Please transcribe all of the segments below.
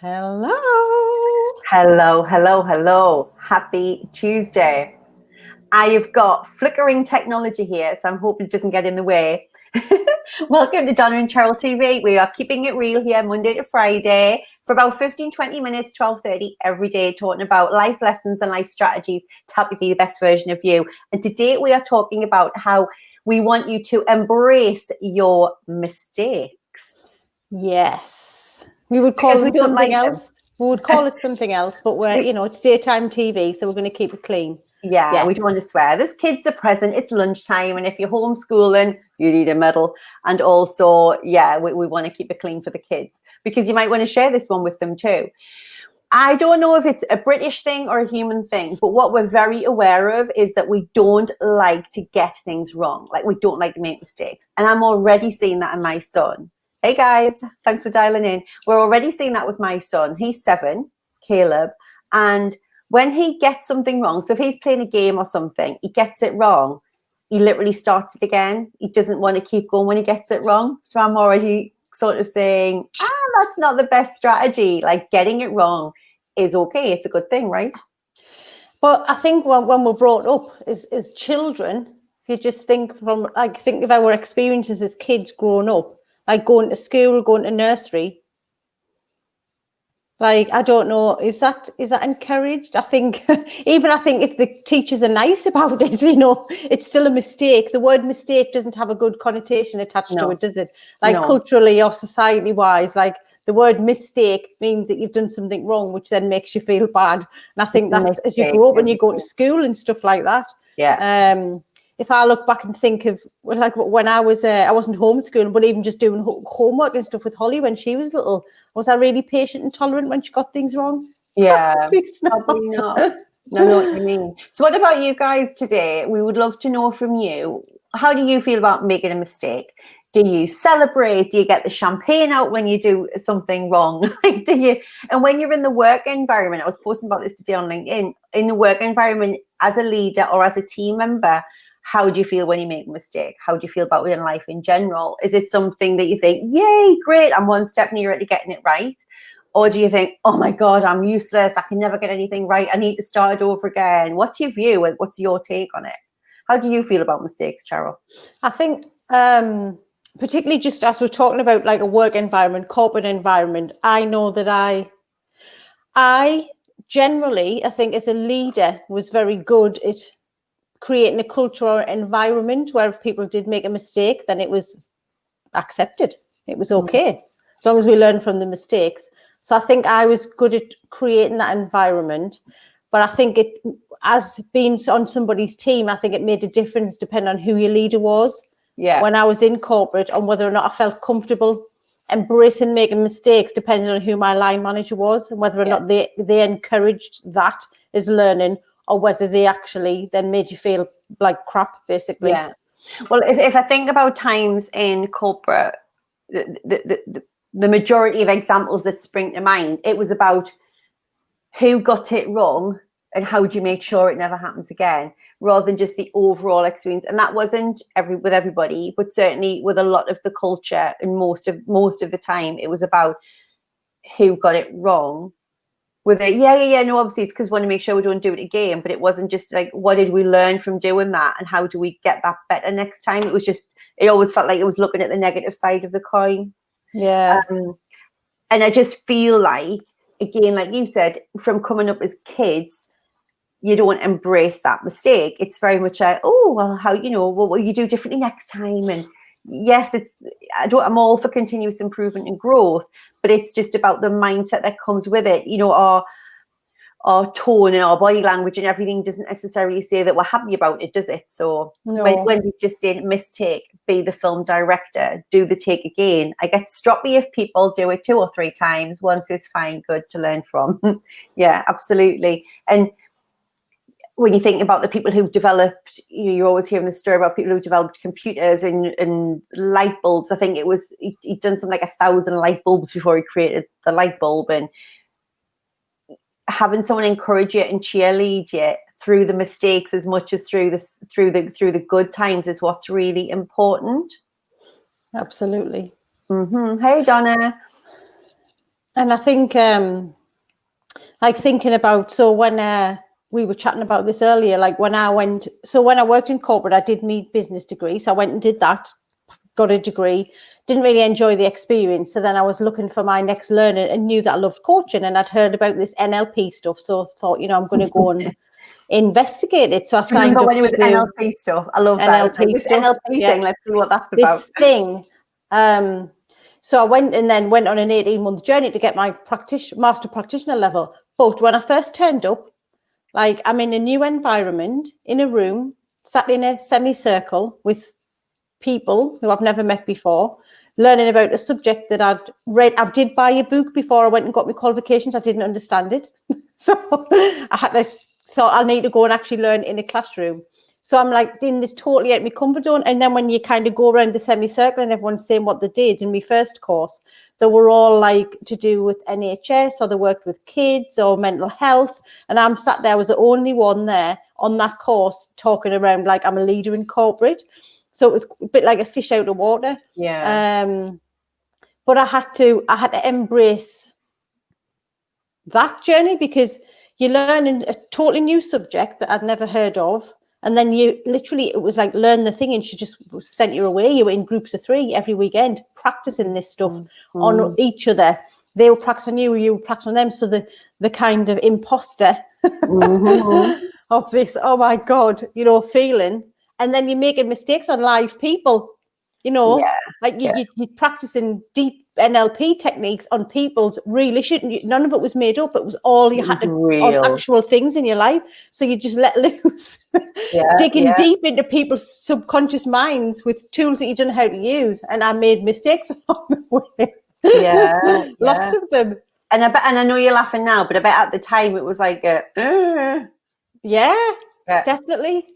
Hello. Hello, hello, hello. Happy Tuesday. I've got flickering technology here, so I'm hoping it doesn't get in the way. Welcome to Donna and Cheryl TV. We are keeping it real here Monday to Friday for about 15-20 minutes, 12:30 every day, talking about life lessons and life strategies to help you be the best version of you. And today we are talking about how we want you to embrace your mistakes. Yes. We would call Because we them don't something like them. else. We would call it something else, but it's daytime TV, so we're going to keep it clean. Yeah, we don't want to swear. There's kids are present. It's lunchtime, and if you're homeschooling, you need a medal. And also, we want to keep it clean for the kids because you might want to share this one with them too. I don't know if it's a British thing or a human thing, but what we're very aware of is that we don't like to get things wrong. Like we don't like to make mistakes. And I'm already seeing that in my son. Hey guys, thanks for dialing in. We're already seeing that with my son. He's 7, Caleb, and when he gets something wrong, so if he's playing a game or something, he gets it wrong, he literally starts it again. He doesn't want to keep going when he gets it wrong. So I'm already sort of saying, that's not the best strategy. Like getting it wrong is okay. It's a good thing, right? But I think when we're brought up as children, you just think of our experiences as kids growing up, like going to school, going to nursery. Like, I don't know, is that encouraged? I think if the teachers are nice about it, it's still a mistake. The word mistake doesn't have a good connotation attached to it, does it? Like culturally or society wise, like the word mistake means that you've done something wrong, which then makes you feel bad. And I think that's as you grow up and you go to school and stuff like that. Yeah. If I look back and think of like when I wasn't homeschooling, but even just doing homework and stuff with Holly when she was little, was I really patient and tolerant when she got things wrong? Yeah, probably not. I know what you mean. So what about you guys today? We would love to know from you. How do you feel about making a mistake? Do you celebrate? Do you get the champagne out when you do something wrong? Like, and when you're in the work environment, I was posting about this today on LinkedIn, in the work environment as a leader or as a team member, how do you feel when you make a mistake? How do you feel about it in life in general? Is it something that you think, yay, great, I'm one step nearer to getting it right? Or do you think, oh my God, I'm useless, I can never get anything right, I need to start over again? What's your view and what's your take on it? How do you feel about mistakes, Cheryl? I think particularly just as we're talking about like a work environment, corporate environment, I know that I generally, I think as a leader was very good at creating a cultural environment where if people did make a mistake, then it was accepted. It was okay, as long as we learn from the mistakes. So I think I was good at creating that environment. But I think it, as being on somebody's team, I think it made a difference depending on who your leader was. Yeah. When I was in corporate, on whether or not I felt comfortable embracing making mistakes, depending on who my line manager was, and whether or not they encouraged that as learning, or whether they actually then made you feel like crap, basically. Yeah. Well, if I think about times in corporate, the majority of examples that spring to mind, it was about who got it wrong and how do you make sure it never happens again, rather than just the overall experience. And that wasn't with everybody, but certainly with a lot of the culture, and most of the time it was about who got it wrong. With it, no, obviously it's because we want to make sure we don't do it again, but it wasn't just like, what did we learn from doing that and how do we get that better next time? It was just, it always felt like it was looking at the negative side of the coin. Yeah. And I just feel like, again, like you said, from coming up as kids, you don't embrace that mistake. It's very much like, oh, well, how, what will you do differently next time? And yes, I'm all for continuous improvement and growth, but it's just about the mindset that comes with it. Our tone and our body language and everything doesn't necessarily say that we're happy about it, does it? So when he's just saying mistake, be the film director, do the take again. I get stroppy if people do it 2 or 3 times. Once is fine, good to learn from. Yeah, absolutely. And when you think about the people who've developed, you're always hearing the story about people who developed computers and light bulbs. I think it was, he'd done something like 1,000 light bulbs before he created the light bulb. And having someone encourage you and cheerlead you through the mistakes as much as through the good times is what's really important. Absolutely. Hey, Donna. And I think, like thinking about, so when we were chatting about this earlier, like when I worked in corporate, I did need business degree. So I went and did that, got a degree, didn't really enjoy the experience. So then I was looking for my next learning and knew that I loved coaching, and I'd heard about this NLP stuff. So I thought, I'm going to go and investigate it. So I signed Remember up when it was to do NLP stuff? I love that. NLP This stuff. NLP thing, let's see what that's about. This thing. So I went on an 18-month journey to get my master practitioner level. But when I first turned up, like I'm in a new environment, in a room, sat in a semicircle with people who I've never met before, learning about a subject that I'd read. I did buy a book before I went and got my qualifications. I didn't understand it. So I thought I'll need to go and actually learn in a classroom. So I'm like in this totally out of my comfort zone. And then when you kind of go around the semicircle and everyone's saying what they did in my first course, they were all like to do with NHS, or they worked with kids or mental health. And I'm sat there, I was the only one there on that course talking around like I'm a leader in corporate. So it was a bit like a fish out of water. Yeah. But I had to embrace that journey, because you're learning a totally new subject that I'd never heard of. And then it was like learn the thing, and she just sent you away. You were in groups of 3 every weekend practicing this stuff on each other. They were practicing you were practicing them. So the kind of imposter of this, oh my God, feeling. And then you're making mistakes on live people, like you're practicing deep NLP techniques on people's real issue. None of it was made up. It was all you had to on actual things in your life. So you just let loose, digging deep into people's subconscious minds with tools that you don't know how to use. And I made mistakes along the way. Lots of them. And I know you're laughing now, but I bet at the time it was like definitely.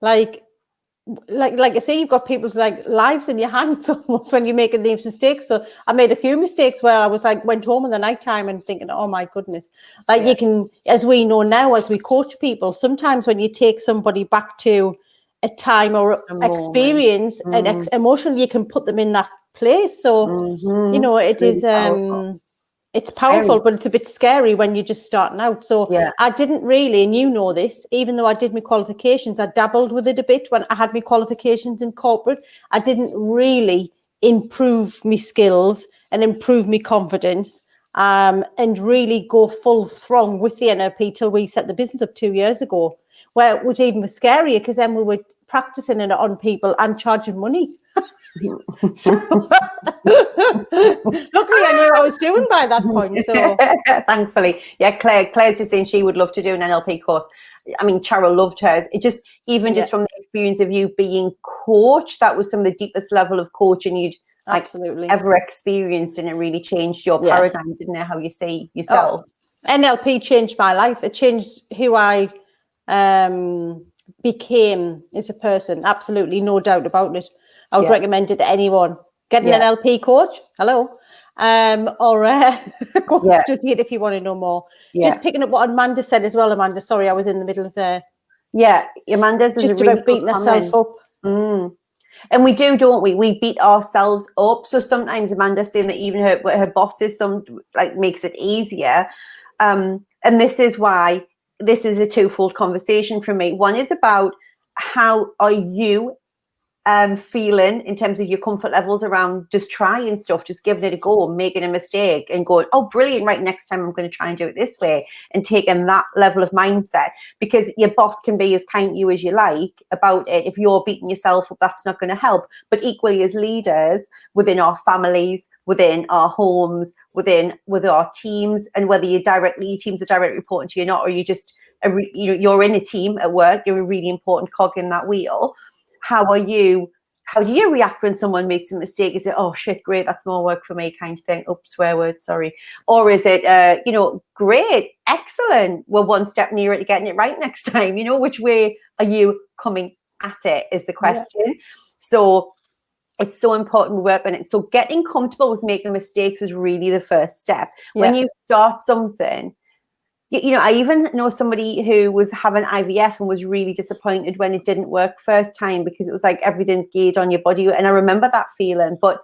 Like I say, you've got people's like lives in your hands almost when you're making these mistakes. So I made a few mistakes where I was like, went home in the nighttime and thinking, oh my goodness. Like you can, as we know now, as we coach people, sometimes when you take somebody back to a time or experience and emotion, you can put them in that place. So, it is, it's powerful, but it's a bit scary when you're just starting out. So I didn't really, and you know this, even though I did my qualifications, I dabbled with it a bit when I had my qualifications in corporate. I didn't really improve my skills and improve my confidence and really go full throng with the NLP till we set the business up 2 years ago, where it was even scarier because then we were practicing it on people and charging money. So, luckily I knew what I was doing by that point. So thankfully, Claire's just saying she would love to do an NLP course. I mean, Cheryl loved hers. It just just from the experience of you being coached, that was some of the deepest level of coaching you'd ever experienced, and it really changed your paradigm, didn't it? How you see yourself. NLP changed my life. It changed who I became as a person. Absolutely, no doubt about it. I would recommend it to anyone. Get an NLP coach. Hello. Or go study it if you want to know more. Just picking up what Amanda said as well. Amanda, sorry, I was in the middle of Amanda's just about really beating herself up. And we do, don't we? We beat ourselves up. So sometimes Amanda's saying that even her bosses makes it easier. And this is why this is a twofold conversation for me. One is about how are you feeling in terms of your comfort levels around just trying stuff, just giving it a go, making a mistake and going, oh, brilliant, right, next time I'm going to try and do it this way, and taking that level of mindset, because your boss can be as kind to you as you like about it. If you're beating yourself up, that's not going to help. But equally as leaders within our families, within our homes, with our teams, and whether your teams are directly reporting to you or not, or you just you're in a team at work, you're a really important cog in that wheel. How do you react when someone makes a mistake? Is it, oh shit, great, that's more work for me kind of thing? Oops, swear word, sorry. Or is it, great, excellent, we're one step nearer to getting it right next time? Which way are you coming at it is the question. So it's so important we work on it. So getting comfortable with making mistakes is really the first step. When you start something, I even know somebody who was having IVF and was really disappointed when it didn't work first time, because it was like everything's geared on your body. And I remember that feeling. But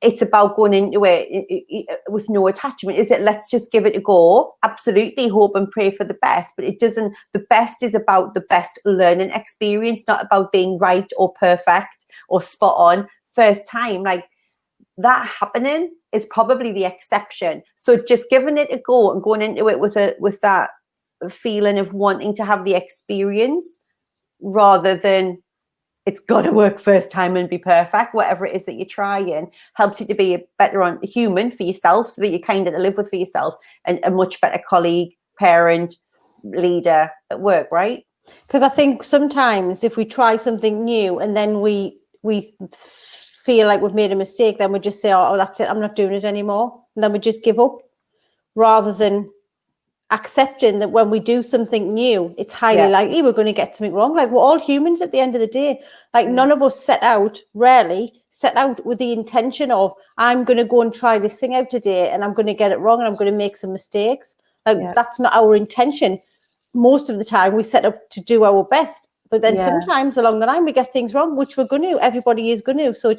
it's about going into it with no attachment. Is it, let's just give it a go? Absolutely, hope and pray for the best, but the best is about the best learning experience, not about being right or perfect or spot on first time. Like, that happening is probably the exception. So just giving it a go and going into it with that feeling of wanting to have the experience, rather than it's got to work first time and be perfect. Whatever it is that you're trying helps you to be a better human for yourself, so that you're kind of to live with for yourself, and a much better colleague, parent, leader at work, right? Because I think sometimes if we try something new and then we feel like we've made a mistake, then we just say, oh, that's it, I'm not doing it anymore. And then we just give up, rather than accepting that when we do something new, it's highly likely we're going to get something wrong. Like, we're all humans at the end of the day. Like, none of us rarely set out with the intention of, I'm going to go and try this thing out today and I'm going to get it wrong and I'm going to make some mistakes. Like, that's not our intention. Most of the time we set up to do our best, but then sometimes along the line we get things wrong, which we're going to, everybody is going to. So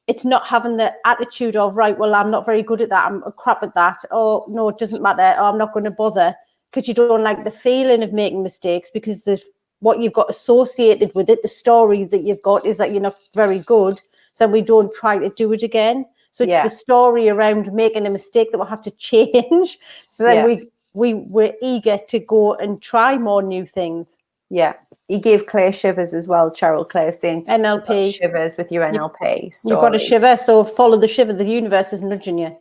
it's not having the attitude of, right, well, I'm not very good at that, I'm crap at that, or no, it doesn't matter, or I'm not going to bother, because you don't like the feeling of making mistakes, because there's what you've got associated with it, the story that you've got is that you're not very good, so we don't try to do it again. So it's the story around making a mistake that we'll have to change. So then we're eager to go and try more new things. Yeah, you gave Claire shivers as well, Cheryl. Claire saying NLP shivers with your NLP story. You've got a shiver, so follow the shiver. The universe is nudging you.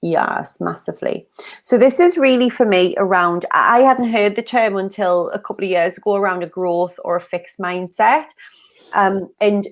Yes, massively. So this is really for me around, I hadn't heard the term until a couple of years ago, around a growth or a fixed mindset. And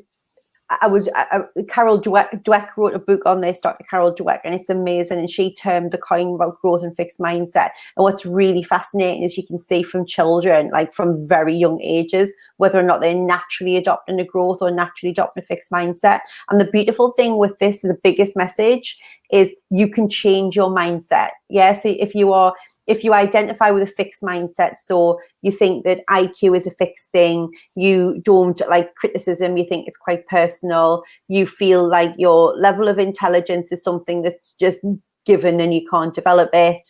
Carol Dweck wrote a book on this, Dr. Carol Dweck, and it's amazing. And she termed the kind about growth and fixed mindset. And what's really fascinating is you can see from children, like from very young ages, whether or not they're naturally adopting a growth or naturally adopting a fixed mindset. And the beautiful thing with this, the biggest message, is you can change your mindset. Yeah. So if you identify with a fixed mindset, so you think that IQ is a fixed thing, you don't like criticism, you think it's quite personal, you feel like your level of intelligence is something that's just given and you can't develop it,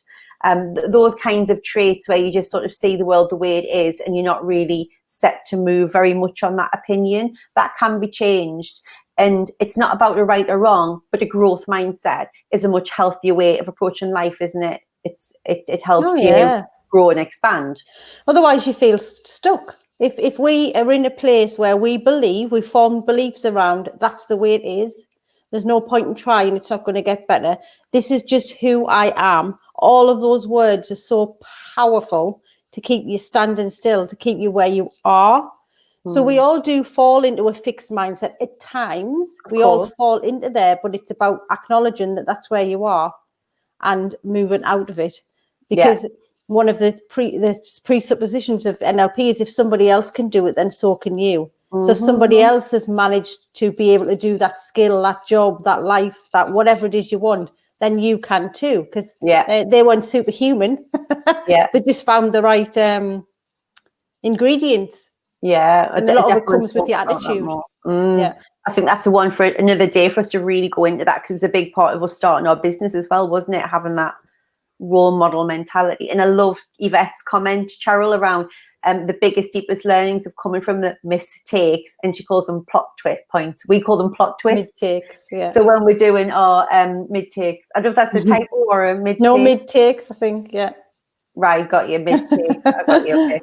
those kinds of traits where you just sort of see the world the way it is and you're not really set to move very much on that opinion, that can be changed. And it's not about a right or wrong, but a growth mindset is a much healthier way of approaching life, isn't it? It helps you grow and expand. Otherwise you feel stuck. If we are in a place where we form beliefs around, that's the way it is, there's no point in trying, it's not going to get better, this is just who I am, all of those words are so powerful to keep you standing still, to keep you where you are. So we all do fall into a fixed mindset at times. We all fall into there, but it's about acknowledging that that's where you are and moving out of it. Because one of the presuppositions of NLP is if somebody else can do it, then so can you. So if somebody else has managed to be able to do that skill, that job, that life, that whatever it is you want, then you can too. Because they weren't superhuman. They just found the right ingredients. Yeah, and a lot of it comes with the attitude. I think that's the one for another day for us to really go into that, because it was a big part of us starting our business as well, wasn't it? Having that role model mentality. And I love Yvette's comment, Cheryl, around the biggest, deepest learnings have coming from the mistakes, and she calls them plot points. We call them plot twists. Mid-takes, yeah. So when we're doing our mid-takes, I don't know if that's a typo or a mid-take. No, mid-takes, I think, yeah. Right, got you, mid-take. I got you, okay.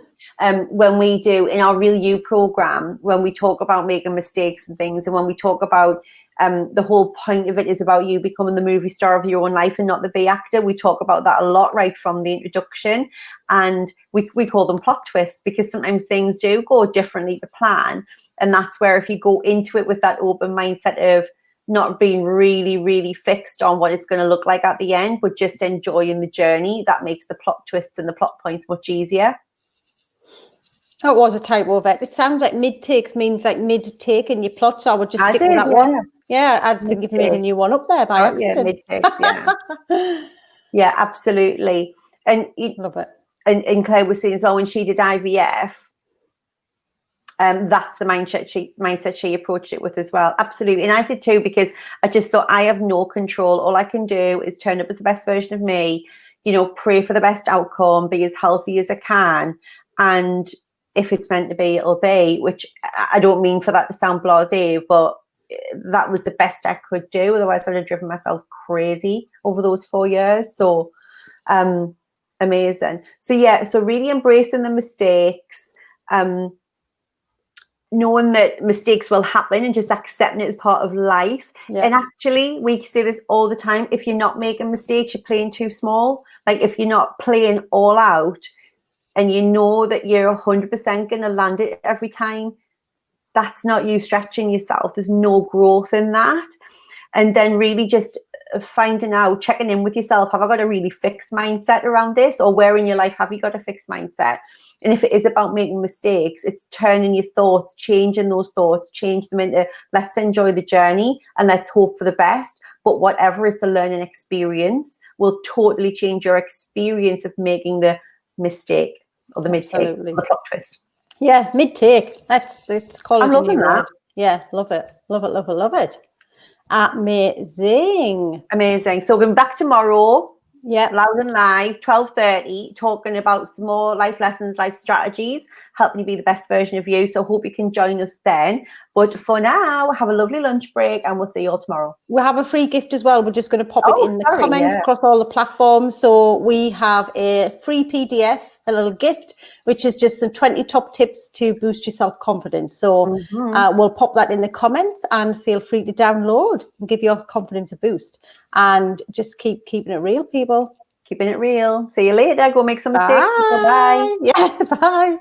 When we do in our Real You program, when we talk about making mistakes and things, and when we talk about the whole point of it is about you becoming the movie star of your own life and not the B actor, we talk about that a lot right from the introduction, and we call them plot twists, because sometimes things do go differently to plan, and that's where if you go into it with that open mindset of not being really, really fixed on what it's going to look like at the end, but just enjoying the journey, that makes the plot twists and the plot points much easier. That was a typo of it. It sounds like mid-takes means like mid-take in your plot, so I would just stick with that one. Yeah, I think you've made a new one up there by accident. Yeah, mid-takes, yeah. Yeah, absolutely. And love it. And Claire was saying as well, when she did IVF, that's the mindset she approached it with as well. Absolutely. And I did too, because I just thought, I have no control. All I can do is turn up as the best version of me, pray for the best outcome, be as healthy as I can. And if it's meant to be, it'll be, which I don't mean for that to sound blasé, but that was the best I could do. Otherwise I'd have driven myself crazy over those 4 years. So amazing. So yeah, so really embracing the mistakes, knowing that mistakes will happen and just accepting it as part of life. Yeah. And actually, we say this all the time, if you're not making mistakes, you're playing too small. Like if you're not playing all out and you know that you're 100% going to land it every time, that's not you stretching yourself. There's no growth in that. And then really just finding out, checking in with yourself, have I got a really fixed mindset around this? Or where in your life have you got a fixed mindset? And if it is about making mistakes, it's turning your thoughts, changing those thoughts, change them into, let's enjoy the journey and let's hope for the best. But whatever it's a learning experience will totally change your experience of making the mistake or the mid-take, the plot twist. Yeah, mid-take. It's called. I'm loving that. Yeah, love it. Love it, love it, love it. Amazing. So we're back tomorrow. Yeah. Loud and Live, 12:30, talking about some more life lessons, life strategies, helping you be the best version of you. So hope you can join us then. But for now, have a lovely lunch break and we'll see you all tomorrow. We'll have a free gift as well. We're just going to pop it in the comments across all the platforms. So we have a free PDF, a little gift, which is just some 20 top tips to boost your self-confidence. So we'll pop that in the comments and feel free to download and give your confidence a boost. And just keep keeping it real, people. Keeping it real. See you later. Go make some mistakes. Bye. Yeah, bye.